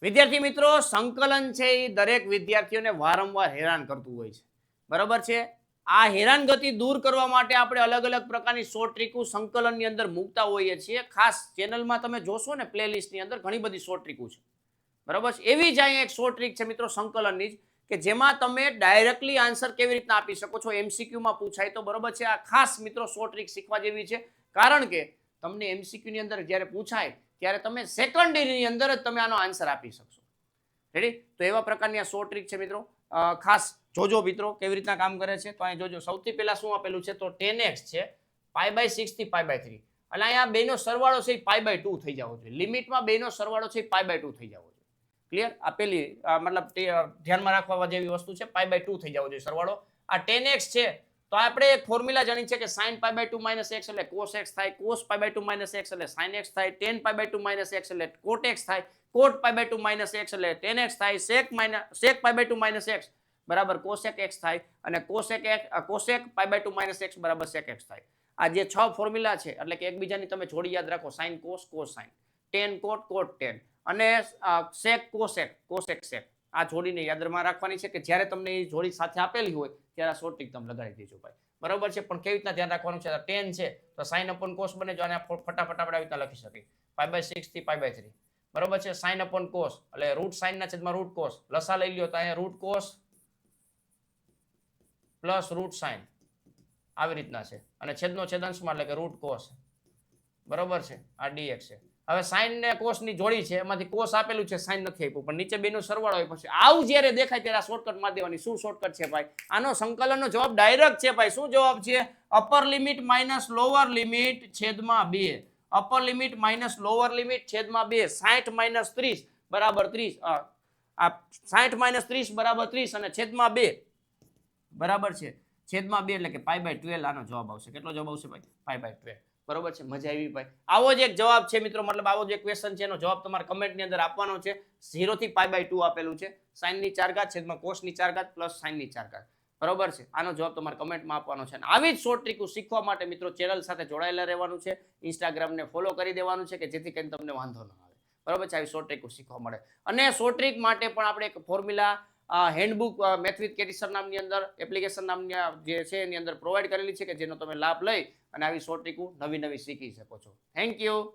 વિદ્યાર્થી મિત્રો, સંકલન છે એ દરેક વિદ્યાર્થીઓને વારંવાર હેરાન કરતું હોય છે, બરાબર છે. આ હેરાનગતિ દૂર કરવા માટે આપણે અલગ અલગ પ્રકારની શોર્ટ ટ્રીકો સંકલનની અંદર મૂકતા હોઈએ છીએ. ખાસ ચેનલમાં તમે જોશો ને, પ્લેલિસ્ટની અંદર ઘણી બધી શોર્ટ ટ્રીકો છે, બરાબર છે. એવી જ અહીંયા એક શોર્ટ ટ્રીક છે મિત્રો સંકલનની જ, કે જેમાં તમે ડાયરેક્ટલી આન્સર કેવી રીતના આપી શકો છો, એમસીક્યુમાં પૂછાય તો, બરાબર છે. આ ખાસ મિત્રો શોર્ટ ટ્રીક શીખવા જેવી છે, કારણ કે તમને એમસીક્યુની અંદર જ્યારે પૂછાય ત્યારે તમે સેકન્ડની અંદર જ તમે આનો આન્સર આપી શકશો. રેડી? તો એવા પ્રકારની આ શોર્ટ ટ્રીક છે મિત્રો. ખાસ જોજો મિત્રો કેવી રીતના કામ કરે છે. તો અહીં જોજો, સૌથી પહેલા શું આપેલું છે, તો 10x છે π/6 થી π/3, એટલે અહીંયા બેનો સરવાળો છે એ π/2 થઈ જવો જોઈએ. લિમિટમાં બેનો સરવાળો છે એ π/2 થઈ જવો જોઈએ. ક્લિયર? આ પેલી મતલબ ધ્યાનમાં રાખવા જેવી વસ્તુ છે, π/2 થઈ જવો જોઈએ સરવાળો. આ 10x છે તો આપણે એક ફોર્મ્યુલા જાણી છે કે sin π/2 - x એટલે cos x થાય, cos π/2 - x એટલે sin x થાય, tan π/2 - x એટલે cot x થાય, cot π/2 - x એટલે tan x થાય, sec π/2 - x બરાબર cosec x થાય, અને cosec π/2 - x બરાબર sec x થાય. આ જે 6 ફોર્મ્યુલા છે એટલે કે એકબીજાની તમે જોડી યાદ રાખો, sin cos cos sin, tan cot cot tan, અને sec cosec cosec sec. આ જોડીને યાદમાં રાખવાની છે કે જ્યારે તમને એ જોડી સાથે આપેલી હોય ત્યારે આ શોર્ટ ટ્રીક તમે લગાડી દેજો ભાઈ, બરાબર છે. પણ કેવી રીતના ધ્યાન રાખવાનું છે, tan છે તો sin upon cos બને, જો આને ફટાફટ આપણે આવી રીતના લખી શકીએ, π/6 થી π/3, બરાબર છે. sin upon cos એટલે રૂટ sin ના છેદમાં રૂટ cos, લસા લઈ લ્યો તો અહીંયા root cos plus root sin આવી રીતના છે, અને છેદનો છેદાંશમાં એટલે કે રૂટ cos, બરાબર છે. આ dx છે. હવે sin ને cos ની જોડી છે, એમાંથી cos આપેલું છે, sin નથી આપ્યું, પણ નીચે બેનો સરવાળો આપ્યો છે. આવું જ્યારે દેખાય ત્યારે આ શોર્ટકટ માર દેવાની. શું શોર્ટકટ છે ભાઈ? આનો સંકલનનો જવાબ ડાયરેક્ટ છે ભાઈ. શું જવાબ છે? Upper limit minus lower limit છેદમાં 2, upper limit minus lower limit છેદમાં 2, 60 - 30 બરાબર 30, આ 60 - 30 બરાબર 30, અને છેદમાં 2 બરાબર છે, છેદમાં 2 એટલે કે π/12. આનો જવાબ આવશે. કેટલો જવાબ આવશે ભાઈ? π/12. બરોબર છે. મજા આવી ભાઈ? આવો જ એક જવાબ છે મિત્રો, મતલબ આવો જ એક ક્વેશ્ચન છે, એનો જવાબ તમારે કમેન્ટની અંદર આપવાનો છે. 0 થી π/2 આપેલું છે, sin ની 4 ઘાત છેદમાં cos ની 4 ઘાત પ્લસ sin ની 4 ઘાત, બરોબર છે. આનો જવાબ તમારે કમેન્ટમાં આપવાનો છે. અને આવી જ શોર્ટ ટ્રીકો શીખવા માટે મિત્રો ચેનલ સાથે જોડાયેલા રહેવાનું છે, ઇન્સ્ટાગ્રામને ફોલો કરી દેવાનું છે, કે જેથી કરીને તમને વાંધો ન આવે, બરોબર છે. આવી શોર્ટ ટ્રીકો શીખવા મળે. અને શોર્ટ ટ્રીક માટે પણ આપણે એક ફોર્મ્યુલા હેન્ડબુક મેથ વિથ કેટીસર નામની અંદર એપ્લિકેશન નામની જે છે એની અંદર પ્રોવાઈડ કરેલી છે, કે જેનો તમે લાભ લઈ અને આવી શોર્ટ ટ્રીકો નવી નવી શીખી શકો છો. Thank you.